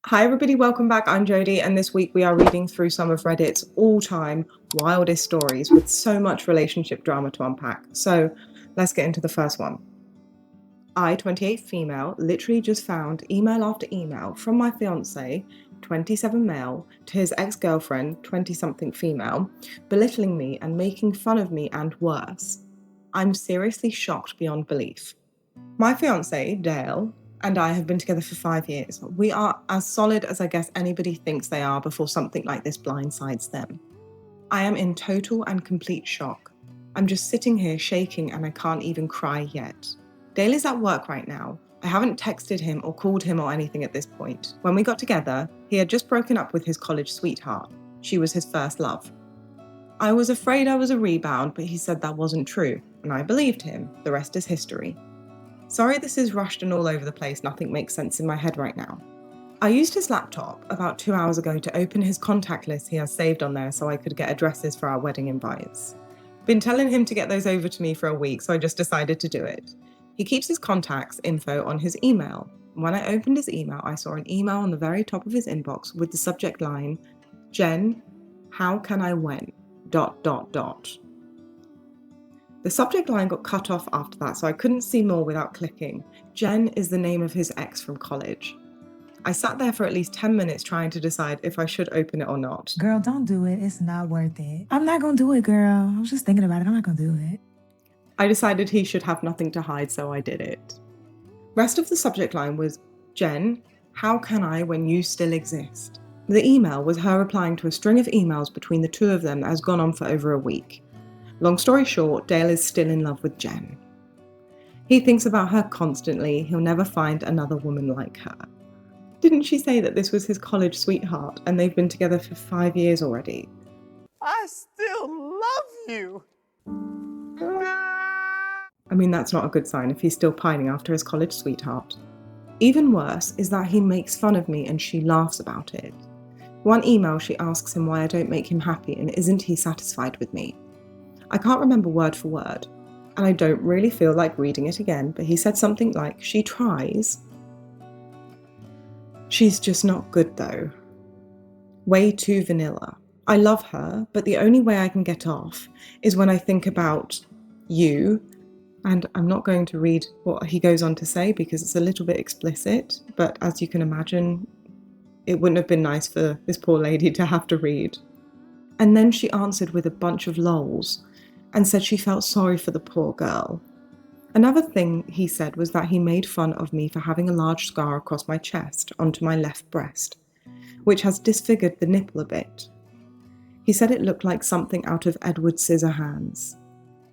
Hi everybody, welcome back. I'm Jodie, and this week we are reading through some of Reddit's all-time wildest stories with so much relationship drama to unpack. So let's get into the first one. I, 28 female, literally just found email after email from my fiance, 27 male, to his ex-girlfriend, 20-something female, belittling me and making fun of me and worse. I'm seriously shocked beyond belief. My fiance, Dale, and I have been together for 5 years. We are as solid as I guess anybody thinks they are before something like this blindsides them. I am in total and complete shock. I'm just sitting here shaking and I can't even cry yet. Dale is at work right now. I haven't texted him or called him or anything at this point. When we got together, he had just broken up with his college sweetheart. She was his first love. I was afraid I was a rebound, but he said that wasn't true, and I believed him. The rest is history. Sorry this is rushed and all over the place, nothing makes sense in my head right now. I used his laptop about 2 hours ago to open his contact list he has saved on there so I could get addresses for our wedding invites. Been telling him to get those over to me for a week, so I just decided to do it. He keeps his contacts info on his email. When I opened his email, I saw an email on the very top of his inbox with the subject line, Jen, how can I when? ... The subject line got cut off after that, so I couldn't see more without clicking. Jen is the name of his ex from college. I sat there for at least 10 minutes trying to decide if I should open it or not. Girl, don't do it. It's not worth it. I'm not gonna do it, girl. I was just thinking about it. I'm not gonna do it. I decided he should have nothing to hide, so I did it. Rest of the subject line was, Jen, how can I when you still exist? The email was her replying to a string of emails between the two of them that has gone on for over a week. Long story short, Dale is still in love with Jen. He thinks about her constantly. He'll never find another woman like her. Didn't she say that this was his college sweetheart and they've been together for 5 years already? I still love you. I mean, that's not a good sign if he's still pining after his college sweetheart. Even worse is that he makes fun of me and she laughs about it. One email she asks him why I don't make him happy and isn't he satisfied with me. I can't remember word for word, and I don't really feel like reading it again, but he said something like, she tries. She's just not good though. Way too vanilla. I love her, but the only way I can get off is when I think about you, and I'm not going to read what he goes on to say because it's a little bit explicit, but as you can imagine, it wouldn't have been nice for this poor lady to have to read. And then she answered with a bunch of lols and said she felt sorry for the poor girl. Another thing he said was that he made fun of me for having a large scar across my chest onto my left breast, which has disfigured the nipple a bit. He said it looked like something out of Edward Scissorhands.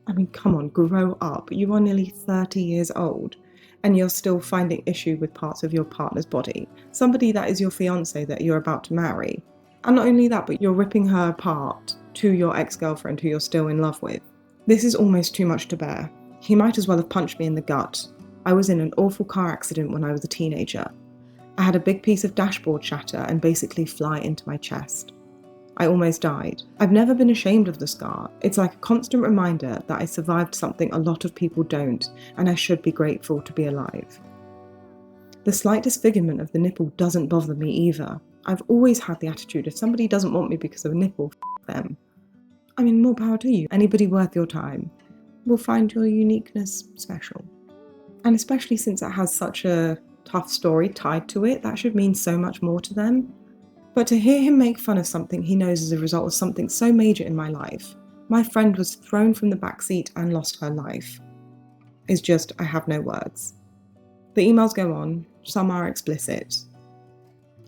I mean, come on, grow up. You are nearly 30 years old and you're still finding issue with parts of your partner's body. Somebody that is your fiancé that you're about to marry. And not only that, but you're ripping her apart to your ex-girlfriend who you're still in love with. This is almost too much to bear. He might as well have punched me in the gut. I was in an awful car accident when I was a teenager. I had a big piece of dashboard shatter and basically fly into my chest. I almost died. I've never been ashamed of the scar. It's like a constant reminder that I survived something a lot of people don't, and I should be grateful to be alive. The slight disfigurement of the nipple doesn't bother me either. I've always had the attitude if somebody doesn't want me because of a nipple, f them. I mean, more power to you. Anybody worth your time will find your uniqueness special. And especially since it has such a tough story tied to it, that should mean so much more to them. But to hear him make fun of something he knows is a result of something so major in my life, my friend was thrown from the back seat and lost her life, is just, I have no words. The emails go on, some are explicit.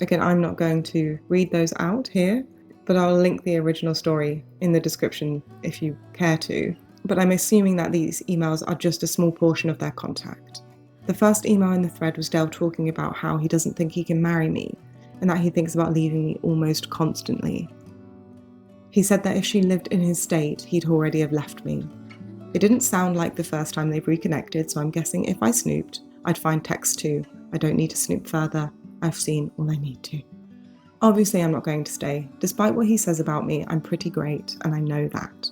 Again, I'm not going to read those out here, but I'll link the original story in the description if you care to. But I'm assuming that these emails are just a small portion of their contact. The first email in the thread was Dale talking about how he doesn't think he can marry me, and that he thinks about leaving me almost constantly. He said that if she lived in his state, he'd already have left me. It didn't sound like the first time they've reconnected, so I'm guessing if I snooped, I'd find texts too. I don't need to snoop further. I've seen all I need to. Obviously, I'm not going to stay. Despite what he says about me, I'm pretty great, and I know that.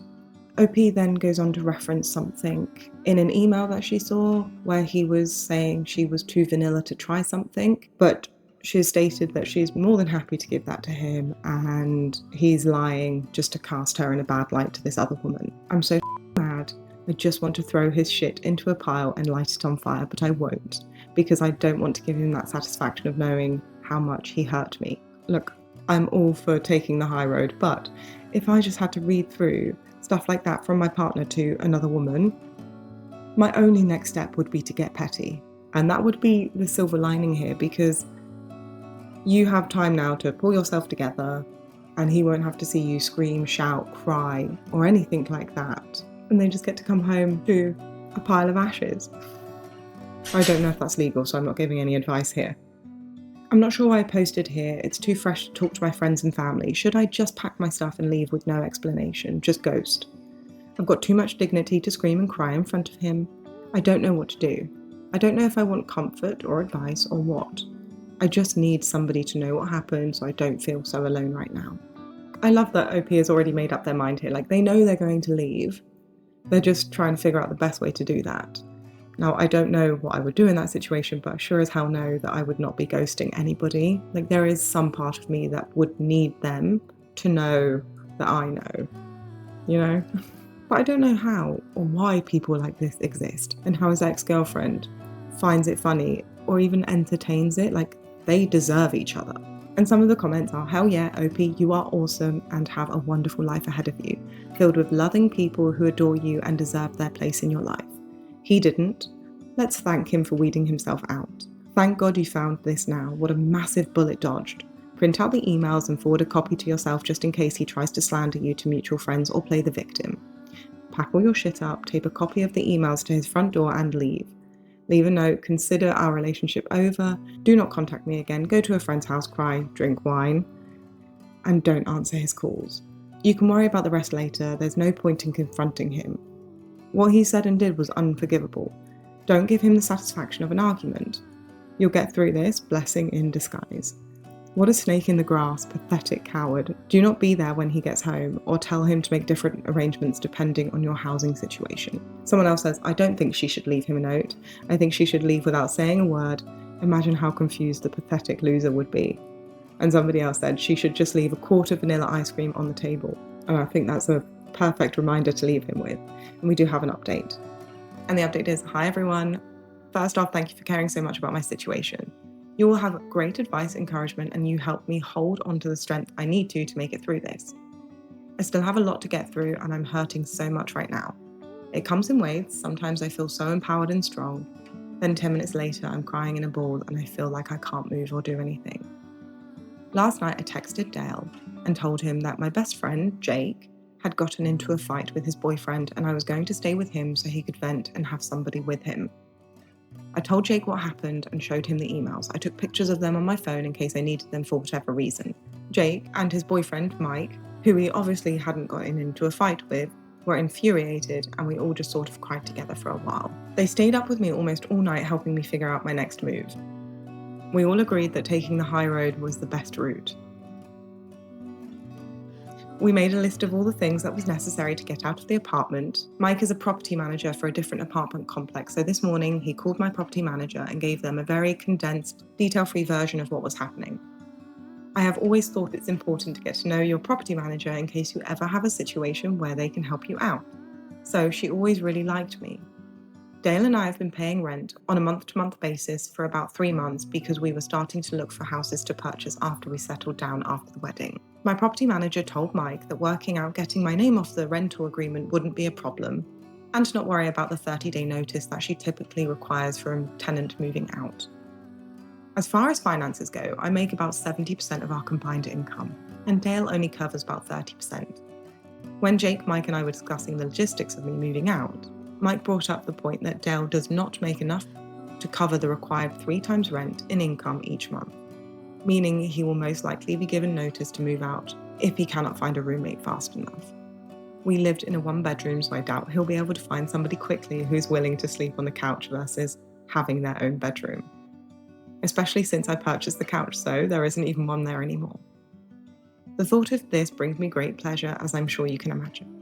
OP then goes on to reference something in an email that she saw where he was saying she was too vanilla to try something, but She has stated that she's more than happy to give that to him, and he's lying just to cast her in a bad light to this other woman. I'm so mad. I just want to throw his shit into a pile and light it on fire, but I won't, because I don't want to give him that satisfaction of knowing how much he hurt me. Look, I'm all for taking the high road, but if I just had to read through stuff like that from my partner to another woman, my only next step would be to get petty. And that would be the silver lining here, because you have time now to pull yourself together, and he won't have to see you scream, shout, cry, or anything like that. And they just get to come home to a pile of ashes. I don't know if that's legal, so I'm not giving any advice here. I'm not sure why I posted here. It's too fresh to talk to my friends and family. Should I just pack my stuff and leave with no explanation? Just ghost? I've got too much dignity to scream and cry in front of him. I don't know what to do. I don't know if I want comfort or advice or what. I just need somebody to know what happened so I don't feel so alone right now. I love that OP has already made up their mind here. Like, they know they're going to leave. They're just trying to figure out the best way to do that. Now, I don't know what I would do in that situation, but I sure as hell know that I would not be ghosting anybody. Like, there is some part of me that would need them to know that I know, you know? But I don't know how or why people like this exist, and how his ex-girlfriend finds it funny or even entertains it. Like, they deserve each other. And some of the comments are, hell yeah, OP, you are awesome and have a wonderful life ahead of you, filled with loving people who adore you and deserve their place in your life. He didn't. Let's thank him for weeding himself out. Thank God you found this now. What a massive bullet dodged. Print out the emails and forward a copy to yourself just in case he tries to slander you to mutual friends or play the victim. Pack all your shit up, tape a copy of the emails to his front door and leave. Leave a note, consider our relationship over, do not contact me again, go to a friend's house, cry, drink wine, and don't answer his calls. You can worry about the rest later. There's no point in confronting him. What he said and did was unforgivable. Don't give him the satisfaction of an argument. You'll get through this, blessing in disguise. What a snake in the grass, pathetic coward. Do not be there when he gets home, or tell him to make different arrangements depending on your housing situation. Someone else says, I don't think she should leave him a note. I think she should leave without saying a word. Imagine how confused the pathetic loser would be. And somebody else said she should just leave a quart of vanilla ice cream on the table. And I think that's a perfect reminder to leave him with. And we do have an update. And the update is, hi everyone. First off, thank you for caring so much about my situation. You will have great advice, encouragement, and you help me hold on to the strength I need to make it through this. I still have a lot to get through and I'm hurting so much right now. It comes in waves. Sometimes I feel so empowered and strong. Then 10 minutes later, I'm crying in a ball and I feel like I can't move or do anything. Last night, I texted Dale and told him that my best friend, Jake, had gotten into a fight with his boyfriend and I was going to stay with him so he could vent and have somebody with him. I told Jake what happened and showed him the emails. I took pictures of them on my phone in case I needed them for whatever reason. Jake and his boyfriend, Mike, who he obviously hadn't gotten into a fight with, were infuriated and we all just sort of cried together for a while. They stayed up with me almost all night helping me figure out my next move. We all agreed that taking the high road was the best route. We made a list of all the things that was necessary to get out of the apartment. Mike is a property manager for a different apartment complex, so this morning he called my property manager and gave them a very condensed, detail-free version of what was happening. I have always thought it's important to get to know your property manager in case you ever have a situation where they can help you out. So she always really liked me. Dale and I have been paying rent on a month-to-month basis for about 3 months because we were starting to look for houses to purchase after we settled down after the wedding. My property manager told Mike that working out getting my name off the rental agreement wouldn't be a problem, and to not worry about the 30-day notice that she typically requires for a tenant moving out. As far as finances go, I make about 70% of our combined income, and Dale only covers about 30%. When Jake, Mike and I were discussing the logistics of me moving out, Mike brought up the point that Dale does not make enough to cover the required 3 times rent in income each month, meaning he will most likely be given notice to move out if he cannot find a roommate fast enough. We lived in a 1-bedroom, so I doubt he'll be able to find somebody quickly who's willing to sleep on the couch versus having their own bedroom. Especially since I purchased the couch, so there isn't even one there anymore. The thought of this brings me great pleasure, as I'm sure you can imagine.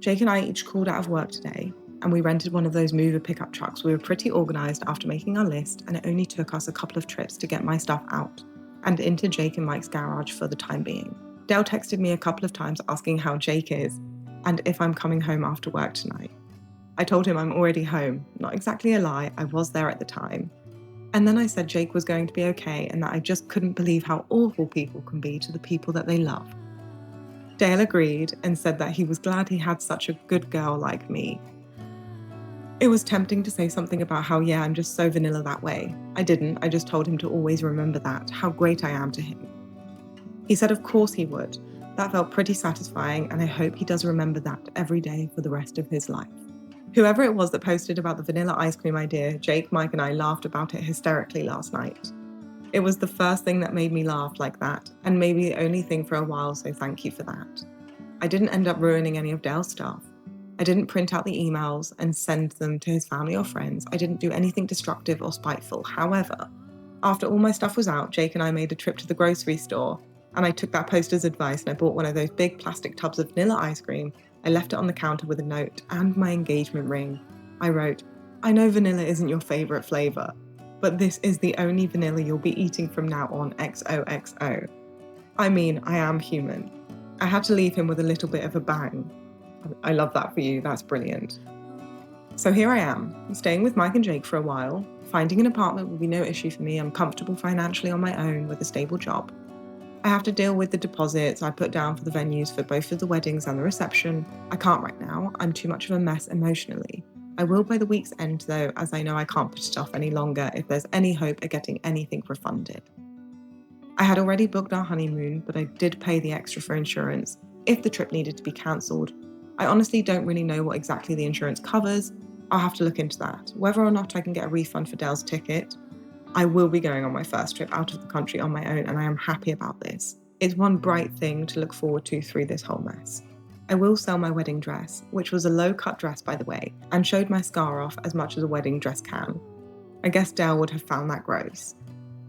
Jake and I each called out of work today. and we rented one of those mover pickup trucks. We were pretty organised after making our list, and it only took us a couple of trips to get my stuff out and into Jake and Mike's garage for the time being. Dale texted me a couple of times asking how Jake is and if I'm coming home after work tonight. I told him I'm already home, not exactly a lie, I was there at the time. And then I said Jake was going to be okay and that I just couldn't believe how awful people can be to the people that they love. Dale agreed and said that he was glad he had such a good girl like me. It was tempting to say something about how, yeah, I'm just so vanilla that way. I didn't, I just told him to always remember that, how great I am to him. He said of course he would. That felt pretty satisfying, and I hope he does remember that every day for the rest of his life. Whoever it was that posted about the vanilla ice cream idea, Jake, Mike, and I laughed about it hysterically last night. It was the first thing that made me laugh like that, and maybe the only thing for a while, so thank you for that. I didn't end up ruining any of Dale's stuff. I didn't print out the emails and send them to his family or friends. I didn't do anything destructive or spiteful. However, after all my stuff was out, Jake and I made a trip to the grocery store, and I took that poster's advice and I bought one of those big plastic tubs of vanilla ice cream. I left it on the counter with a note and my engagement ring. I wrote, I know vanilla isn't your favourite flavour, but this is the only vanilla you'll be eating from now on, XOXO. I mean, I am human. I had to leave him with a little bit of a bang. I love that for you, that's brilliant. So here I am, staying with Mike and Jake for a while. Finding an apartment will be no issue for me. I'm comfortable financially on my own with a stable job. I have to deal with the deposits I put down for the venues for both of the weddings and the reception. I can't right now, I'm too much of a mess emotionally. I will by the week's end though, as I know I can't put it off any longer if there's any hope of getting anything refunded. I had already booked our honeymoon, but I did pay the extra for insurance if the trip needed to be cancelled. I honestly don't really know what exactly the insurance covers. I'll have to look into that. Whether or not I can get a refund for Dale's ticket, I will be going on my first trip out of the country on my own, and I am happy about this. It's one bright thing to look forward to through this whole mess. I will sell my wedding dress, which was a low-cut dress by the way, and showed my scar off as much as a wedding dress can. I guess Dale would have found that gross.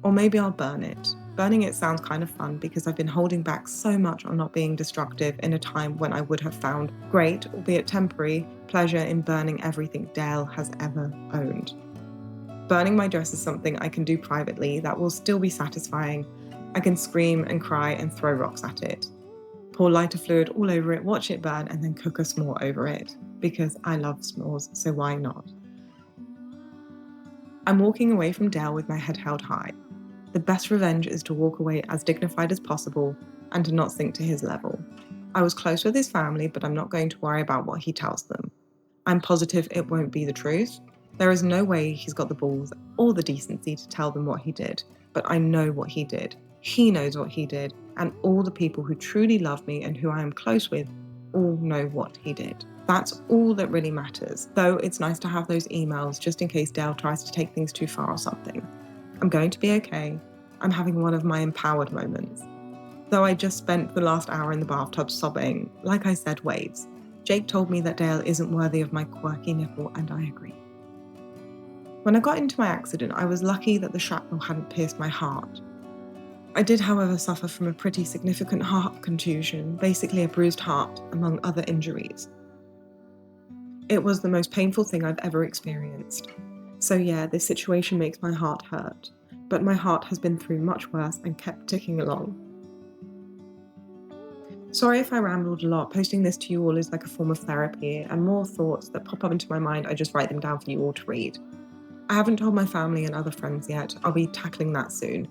Or maybe I'll burn it. Burning it sounds kind of fun because I've been holding back so much on not being destructive in a time when I would have found great, albeit temporary, pleasure in burning everything Dale has ever owned. Burning my dress is something I can do privately that will still be satisfying. I can scream and cry and throw rocks at it. Pour lighter fluid all over it, watch it burn, and then cook a s'more over it. Because I love s'mores, so why not? I'm walking away from Dale with my head held high. The best revenge is to walk away as dignified as possible and to not sink to his level. I was close with his family, but I'm not going to worry about what he tells them. I'm positive it won't be the truth. There is no way he's got the balls or the decency to tell them what he did, but I know what he did. He knows what he did, and all the people who truly love me and who I am close with all know what he did. That's all that really matters, though it's nice to have those emails just in case Dale tries to take things too far or something. I'm going to be okay. I'm having one of my empowered moments. Though I just spent the last hour in the bathtub sobbing, like I said, waves. Jake told me that Dale isn't worthy of my quirky nipple, and I agree. When I got into my accident, I was lucky that the shrapnel hadn't pierced my heart. I did, however, suffer from a pretty significant heart contusion, basically a bruised heart, among other injuries. It was the most painful thing I've ever experienced. So yeah, this situation makes my heart hurt, but my heart has been through much worse and kept ticking along. Sorry if I rambled a lot. Posting this to you all is like a form of therapy, and more thoughts that pop up into my mind, I just write them down for you all to read. I haven't told my family and other friends yet. I'll be tackling that soon.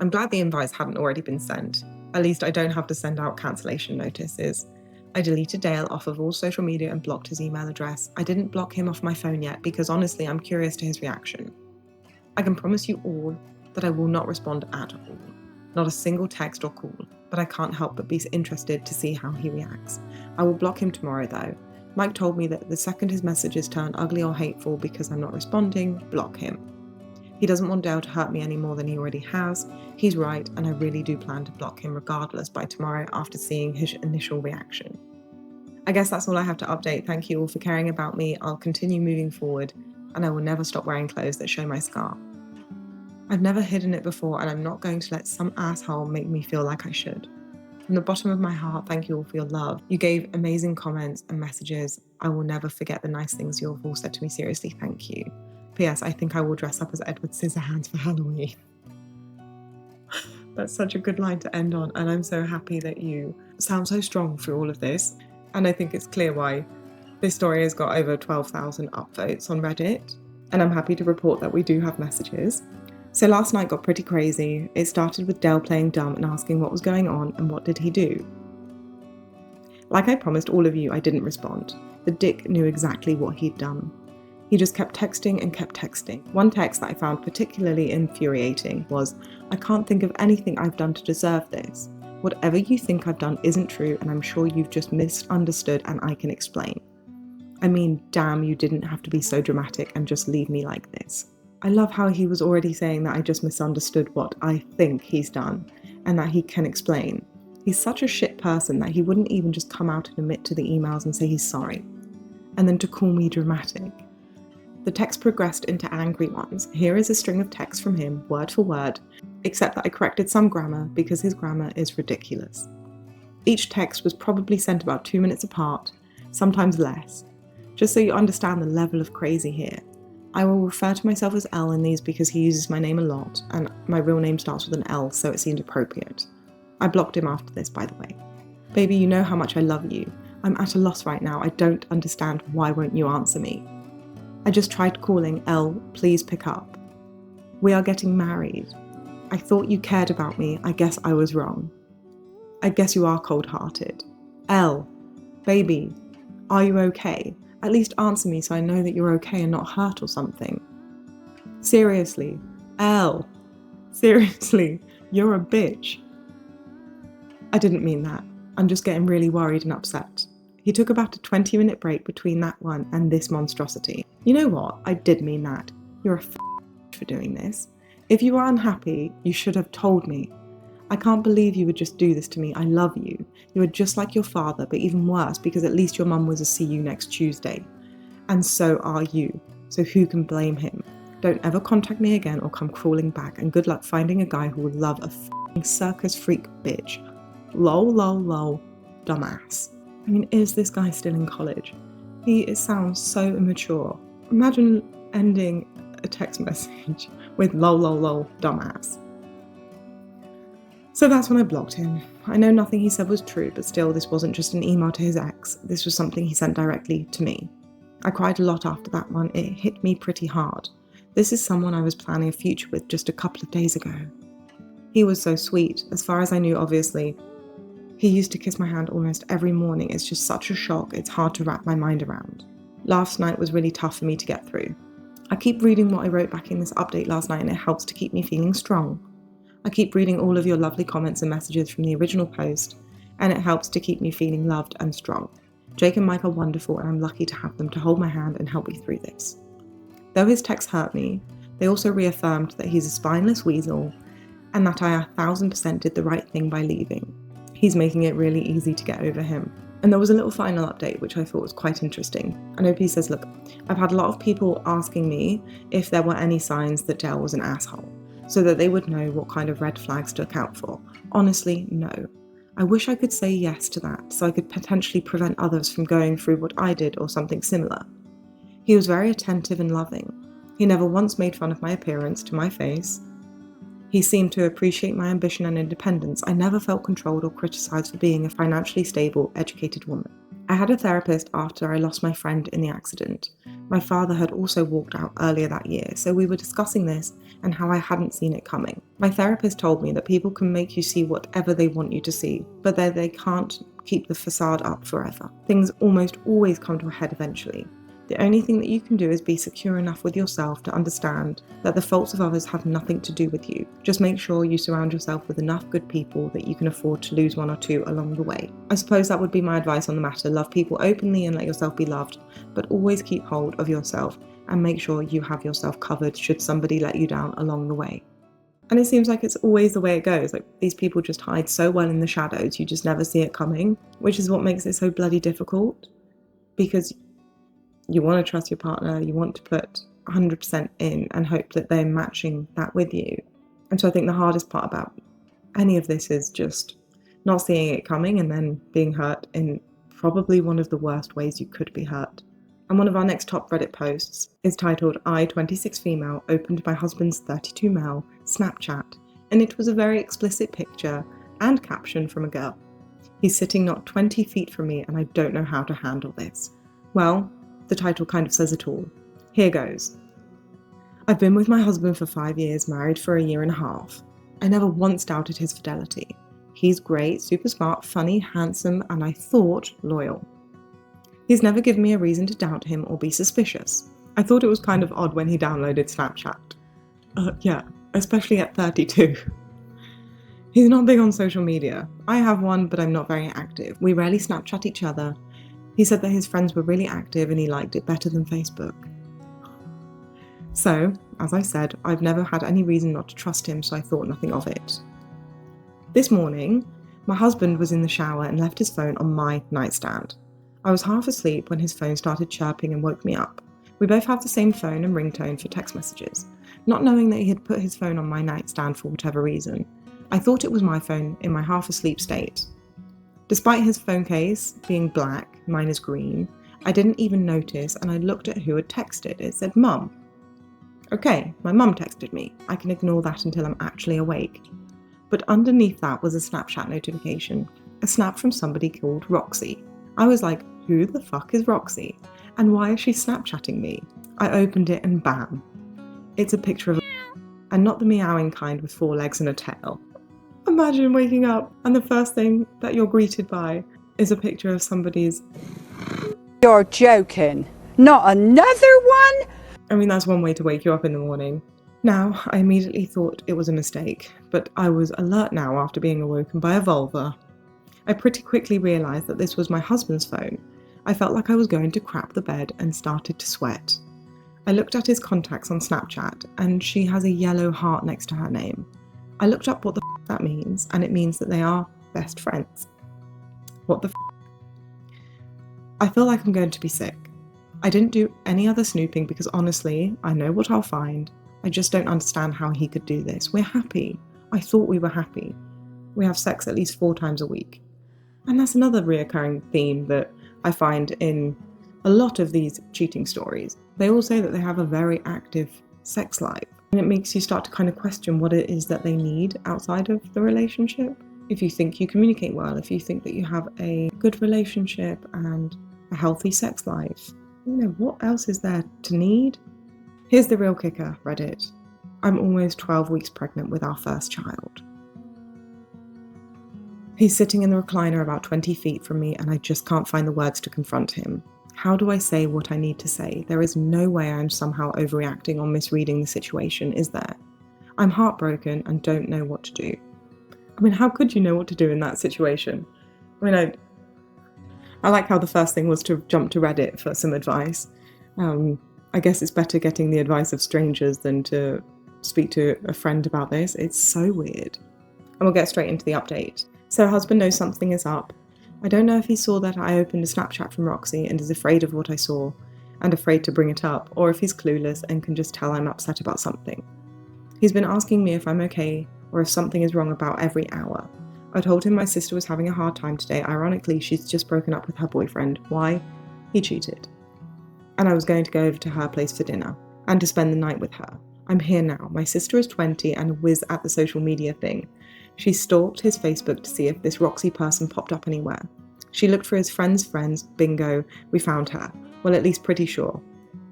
I'm glad the invites hadn't already been sent. At least I don't have to send out cancellation notices. I deleted Dale off of all social media and blocked his email address. I didn't block him off my phone yet because honestly I'm curious to his reaction. I can promise you all that I will not respond at all. Not a single text or call, but I can't help but be interested to see how he reacts. I will block him tomorrow though. Mike told me that the second his messages turn ugly or hateful because I'm not responding, block him. He doesn't want Dale to hurt me any more than he already has. He's right, and I really do plan to block him regardless by tomorrow after seeing his initial reaction. I guess that's all I have to update. Thank you all for caring about me. I'll continue moving forward, and I will never stop wearing clothes that show my scar. I've never hidden it before, and I'm not going to let some asshole make me feel like I should. From the bottom of my heart, thank you all for your love. You gave amazing comments and messages. I will never forget the nice things you have all said to me. Seriously, thank you. P.S. I think I will dress up as Edward Scissorhands for Halloween. That's such a good line to end on, and I'm so happy that you sound so strong through all of this. And I think it's clear why this story has got over 12,000 upvotes on Reddit, and I'm happy to report that we do have messages. So last night got pretty crazy. It started with Dell playing dumb and asking what was going on and what did he do. Like I promised all of you, I didn't respond. The dick knew exactly what he'd done. He just kept texting and kept texting. One text that I found particularly infuriating was, "I can't think of anything I've done to deserve this. Whatever you think I've done isn't true, and I'm sure you've just misunderstood and I can explain." I mean, damn, you didn't have to be so dramatic and just leave me like this. I love how he was already saying that I just misunderstood what I think he's done and that he can explain. He's such a shit person that he wouldn't even just come out and admit to the emails and say he's sorry. And then to call me dramatic. The text progressed into angry ones. Here is a string of texts from him, word for word, except that I corrected some grammar because his grammar is ridiculous. Each text was probably sent about 2 minutes apart, sometimes less. Just so you understand the level of crazy here. I will refer to myself as Elle in these because he uses my name a lot, and my real name starts with an L, so it seemed appropriate. I blocked him after this, by the way. Baby, you know how much I love you. I'm at a loss right now. I don't understand. Why won't you answer me? I just tried calling. Elle, please pick up. We are getting married. I thought you cared about me. I guess I was wrong. I guess you are cold-hearted. Elle, baby, are you okay? At least answer me so I know that you're okay and not hurt or something. Seriously, Elle, seriously, you're a bitch. I didn't mean that. I'm just getting really worried and upset. He took about a 20-minute break between that one and this monstrosity. You know what? I did mean that. You're a for doing this. If you are unhappy, you should have told me. I can't believe you would just do this to me. I love you. You are just like your father, but even worse because at least your mum was a see you next Tuesday. And so are you. So who can blame him? Don't ever contact me again or come crawling back, and good luck finding a guy who will love a circus freak bitch. Lol, lol, lol. Dumbass. I mean, is this guy still in college? It sounds so immature. Imagine ending a text message with lol, lol, lol, dumbass. So that's when I blocked him. I know nothing he said was true, but still, this wasn't just an email to his ex. This was something he sent directly to me. I cried a lot after that one. It hit me pretty hard. This is someone I was planning a future with just a couple of days ago. He was so sweet. As far as I knew, obviously. He used to kiss my hand almost every morning. It's just such a shock, it's hard to wrap my mind around. Last night was really tough for me to get through. I keep reading what I wrote back in this update last night and it helps to keep me feeling strong. I keep reading all of your lovely comments and messages from the original post, and it helps to keep me feeling loved and strong. Jake and Mike are wonderful and I'm lucky to have them to hold my hand and help me through this. Though his texts hurt me, they also reaffirmed that he's a spineless weasel and that I 1000% did the right thing by leaving. He's making it really easy to get over him. And there was a little final update which I thought was quite interesting. And OP says, look, I've had a lot of people asking me if there were any signs that Dell was an asshole, so that they would know what kind of red flags to look out for. Honestly, no. I wish I could say yes to that, so I could potentially prevent others from going through what I did or something similar. He was very attentive and loving. He never once made fun of my appearance to my face. He seemed to appreciate my ambition and independence. I never felt controlled or criticised for being a financially stable, educated woman. I had a therapist after I lost my friend in the accident. My father had also walked out earlier that year, so we were discussing this and how I hadn't seen it coming. My therapist told me that people can make you see whatever they want you to see, but that they can't keep the facade up forever. Things almost always come to a head eventually. The only thing that you can do is be secure enough with yourself to understand that the faults of others have nothing to do with you. Just make sure you surround yourself with enough good people that you can afford to lose one or two along the way. I suppose that would be my advice on the matter. Love people openly and let yourself be loved, but always keep hold of yourself and make sure you have yourself covered should somebody let you down along the way. And it seems like it's always the way it goes. Like, these people just hide so well in the shadows, you just never see it coming, which is what makes it so bloody difficult, because you want to trust your partner, you want to put 100% in and hope that they're matching that with you. And so I think the hardest part about any of this is just not seeing it coming and then being hurt in probably one of the worst ways you could be hurt. And one of our next top Reddit posts is titled I, 26 female, opened my husband's 32 male Snapchat, and it was a very explicit picture and caption from a girl. He's sitting not 20 feet from me and I don't know how to handle this. Well, the title kind of says it all. Here goes. I've been with my husband for 5 years, married for a year and a half. I never once doubted his fidelity. He's great, super smart, funny, handsome, and I thought loyal. He's never given me a reason to doubt him or be suspicious. I thought it was kind of odd when he downloaded Snapchat. Yeah, especially at 32. He's not big on social media. I have one, but I'm not very active. We rarely Snapchat each other. He said that his friends were really active and he liked it better than Facebook. So, as I said, I've never had any reason not to trust him, so I thought nothing of it. This morning, my husband was in the shower and left his phone on my nightstand. I was half asleep when his phone started chirping and woke me up. We both have the same phone and ringtone for text messages. Not knowing that he had put his phone on my nightstand for whatever reason, I thought it was my phone in my half asleep state. Despite his phone case being black, mine is green, I didn't even notice and I looked at who had texted. It said Mum. Okay, my mum texted me. I can ignore that until I'm actually awake. But underneath that was a Snapchat notification, a snap from somebody called Roxy. I was like, who the fuck is Roxy? And why is she Snapchatting me? I opened it and bam. It's a picture of and not the meowing kind with 4 legs and a tail. Imagine waking up and the first thing that you're greeted by is a picture of somebody's... You're joking. Not another one? I mean, that's one way to wake you up in the morning. Now, I immediately thought it was a mistake, but I was alert now after being awoken by a vulva. I pretty quickly realised that this was my husband's phone. I felt like I was going to crap the bed and started to sweat. I looked at his contacts on Snapchat and she has a yellow heart next to her name. I looked up what the f that means and it means that they are best friends. What the f? I feel like I'm going to be sick. I didn't do any other snooping because honestly, I know what I'll find. I just don't understand how he could do this. We're happy. I thought we were happy. We have sex at least 4 times a week. And that's another reoccurring theme that I find in a lot of these cheating stories. They all say that they have a very active sex life. And it makes you start to kind of question what it is that they need outside of the relationship. If you think you communicate well, if you think that you have a good relationship and a healthy sex life, what else is there to need? Here's the real kicker, Reddit. I'm almost 12 weeks pregnant with our first child. He's sitting in the recliner about 20 feet from me and I just can't find the words to confront him. How do I say what I need to say? There is no way I'm somehow overreacting or misreading the situation, is there? I'm heartbroken and don't know what to do. I mean, how could you know what to do in that situation? I mean, I like how the first thing was to jump to Reddit for some advice. I guess it's better getting the advice of strangers than to speak to a friend about this. It's so weird. And we'll get straight into the update. So husband knows something is up. I don't know if he saw that I opened a Snapchat from Roxy and is afraid of what I saw and afraid to bring it up, or if he's clueless and can just tell I'm upset about something. He's been asking me if I'm okay or if something is wrong about every hour. I told him my sister was having a hard time today. Ironically, she's just broken up with her boyfriend. Why? He cheated. And I was going to go over to her place for dinner and to spend the night with her. I'm here now. My sister is 20 and a whiz at the social media thing. She stalked his Facebook to see if this Roxy person popped up anywhere. She looked for his friend's friends. Bingo, we found her. Well, at least pretty sure.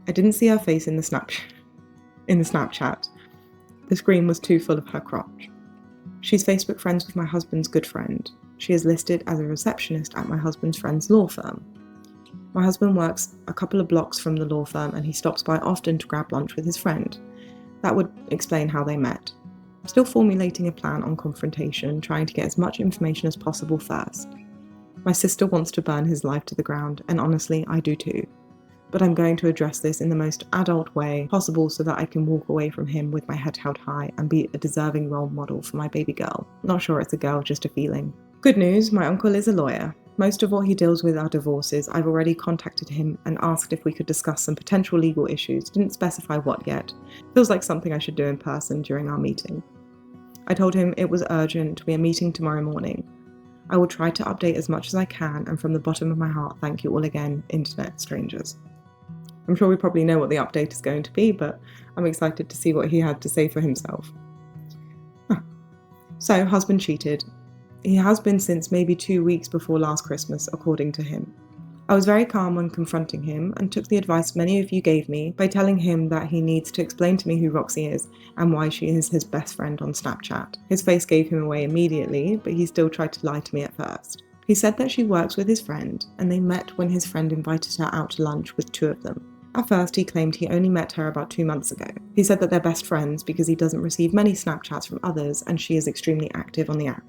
I didn't see her face in the Snapchat. The screen was too full of her crotch. She's Facebook friends with my husband's good friend. She is listed as a receptionist at my husband's friend's law firm. My husband works a couple of blocks from the law firm and he stops by often to grab lunch with his friend. That would explain how they met. Still formulating a plan on confrontation, trying to get as much information as possible first. My sister wants to burn his life to the ground, and honestly, I do too. But I'm going to address this in the most adult way possible so that I can walk away from him with my head held high and be a deserving role model for my baby girl. Not sure it's a girl, just a feeling. Good news, my uncle is a lawyer. Most of what he deals with are divorces. I've already contacted him and asked if we could discuss some potential legal issues. Didn't specify what yet. Feels like something I should do in person during our meeting. I told him it was urgent. We are meeting tomorrow morning. I will try to update as much as I can, and from the bottom of my heart, thank you all again, internet strangers. I'm sure we probably know what the update is going to be, but I'm excited to see what he had to say for himself. So, husband cheated. He has been since maybe 2 weeks before last Christmas, according to him. I was very calm when confronting him and took the advice many of you gave me by telling him that he needs to explain to me who Roxy is and why she is his best friend on Snapchat. His face gave him away immediately, but he still tried to lie to me at first. He said that she works with his friend and they met when his friend invited her out to lunch with 2 of them. At first, he claimed he only met her about 2 months ago. He said that they're best friends because he doesn't receive many Snapchats from others and she is extremely active on the app.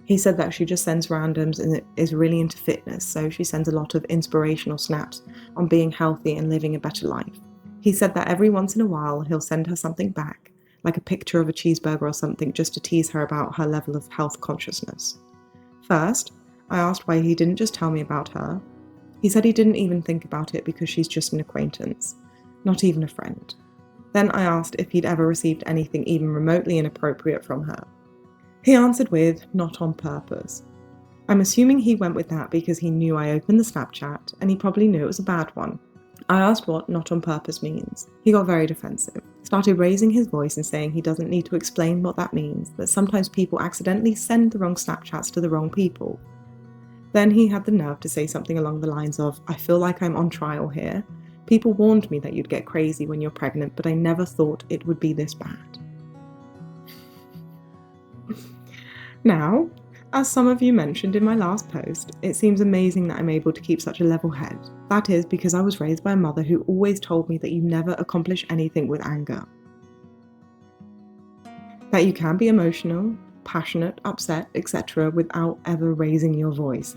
He said that she just sends randoms and is really into fitness, so she sends a lot of inspirational snaps on being healthy and living a better life. He said that every once in a while he'll send her something back, like a picture of a cheeseburger or something, just to tease her about her level of health consciousness. First, I asked why he didn't just tell me about her. He said he didn't even think about it because she's just an acquaintance, not even a friend. Then I asked if he'd ever received anything even remotely inappropriate from her. He answered with, not on purpose. I'm assuming he went with that because he knew I opened the Snapchat and he probably knew it was a bad one. I asked what not on purpose means. He got very defensive, started raising his voice and saying he doesn't need to explain what that means, that sometimes people accidentally send the wrong Snapchats to the wrong people. Then he had the nerve to say something along the lines of, I feel like I'm on trial here. People warned me that you'd get crazy when you're pregnant, but I never thought it would be this bad. Now, as some of you mentioned in my last post, it seems amazing that I'm able to keep such a level head. That is because I was raised by a mother who always told me that you never accomplish anything with anger. That you can be emotional, passionate, upset, etc. without ever raising your voice.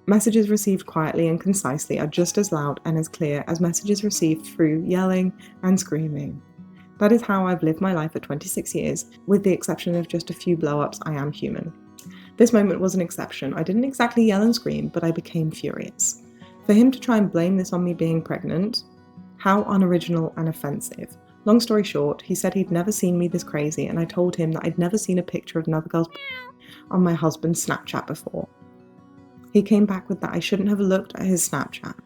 Messages received quietly and concisely are just as loud and as clear as messages received through yelling and screaming. That is how I've lived my life for 26 years, with the exception of just a few blow-ups. I am human. This moment was an exception. I didn't exactly yell and scream, but I became furious. For him to try and blame this on me being pregnant, how unoriginal and offensive. Long story short, he said he'd never seen me this crazy, and I told him that I'd never seen a picture of another girl's on my husband's Snapchat before. He came back with that I shouldn't have looked at his Snapchat.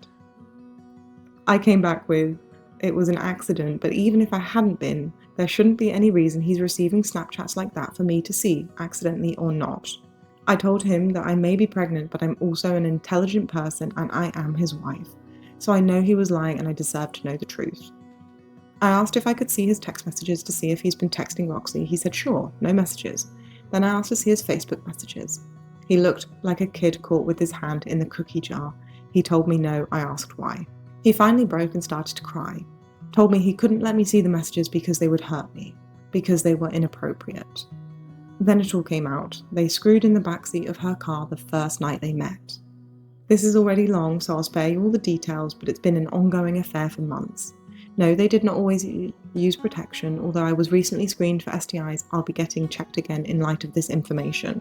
I came back with, it was an accident, but even if I hadn't been, there shouldn't be any reason he's receiving Snapchats like that for me to see, accidentally or not. I told him that I may be pregnant, but I'm also an intelligent person and I am his wife. So I know he was lying and I deserved to know the truth. I asked if I could see his text messages to see if he's been texting Roxy. He said sure, no messages. Then I asked to see his Facebook messages. He looked like a kid caught with his hand in the cookie jar. He told me no, I asked why. He finally broke and started to cry. Told me he couldn't let me see the messages because they would hurt me, because they were inappropriate. Then it all came out. They screwed in the backseat of her car the first night they met. This is already long, so I'll spare you all the details, but it's been an ongoing affair for months. No, they did not always use protection. Although I was recently screened for STIs, I'll be getting checked again in light of this information.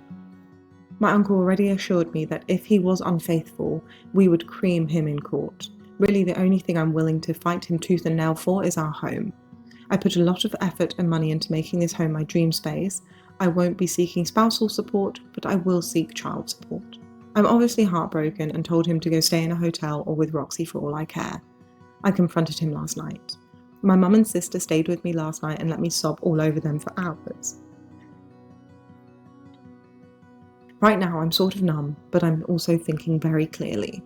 My uncle already assured me that if he was unfaithful, we would cream him in court. Really, the only thing I'm willing to fight him tooth and nail for is our home. I put a lot of effort and money into making this home my dream space. I won't be seeking spousal support, but I will seek child support. I'm obviously heartbroken and told him to go stay in a hotel or with Roxy for all I care. I confronted him last night. My mum and sister stayed with me last night and let me sob all over them for hours. Right now I'm sort of numb, but I'm also thinking very clearly.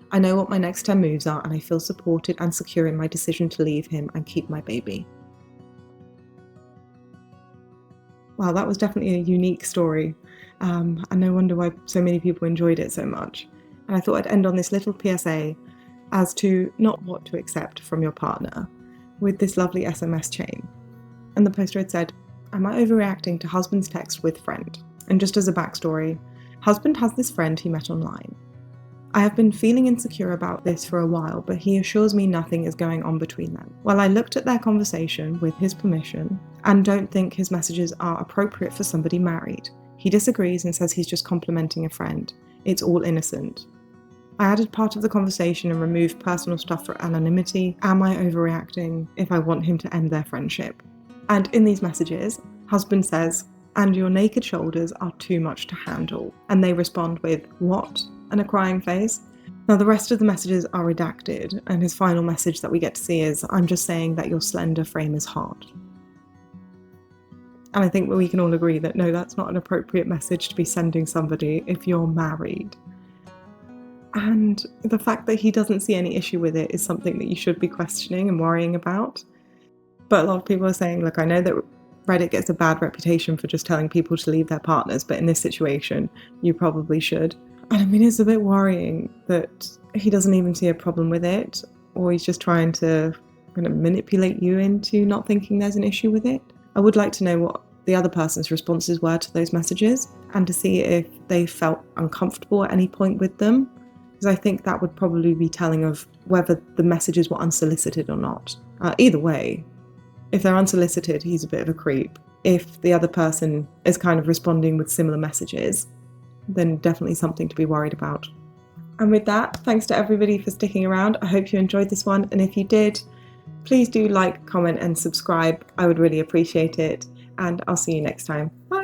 I know what my next 10 moves are and I feel supported and secure in my decision to leave him and keep my baby. Wow, that was definitely a unique story. And no wonder why so many people enjoyed it so much. And I thought I'd end on this little PSA as to not what to accept from your partner with this lovely SMS chain. And the poster had said, am I overreacting to husband's text with friend? And just as a backstory, husband has this friend he met online. I have been feeling insecure about this for a while, but he assures me nothing is going on between them. Well, I looked at their conversation with his permission and don't think his messages are appropriate for somebody married. He disagrees and says he's just complimenting a friend. It's all innocent. I added part of the conversation and removed personal stuff for anonymity. Am I overreacting if I want him to end their friendship? And in these messages, husband says, and your naked shoulders are too much to handle. And they respond with, what? And a crying face. Now the rest of the messages are redacted, and his final message that we get to see is, I'm just saying that your slender frame is hard. And I think we can all agree that no, that's not an appropriate message to be sending somebody if you're married. And the fact that he doesn't see any issue with it is something that you should be questioning and worrying about. But a lot of people are saying, look, I know that Reddit gets a bad reputation for just telling people to leave their partners, but in this situation, you probably should. And I mean, it's a bit worrying that he doesn't even see a problem with it, or he's just trying to kind of manipulate you into not thinking there's an issue with it. I would like to know what the other person's responses were to those messages, and to see if they felt uncomfortable at any point with them, because I think that would probably be telling of whether the messages were unsolicited or not. Either way, if they're unsolicited, he's a bit of a creep. If the other person is kind of responding with similar messages, then definitely something to be worried about. And with that, thanks to everybody for sticking around. I hope you enjoyed this one, and if you did, please do like, comment and subscribe. I would really appreciate it, and I'll see you next time. Bye!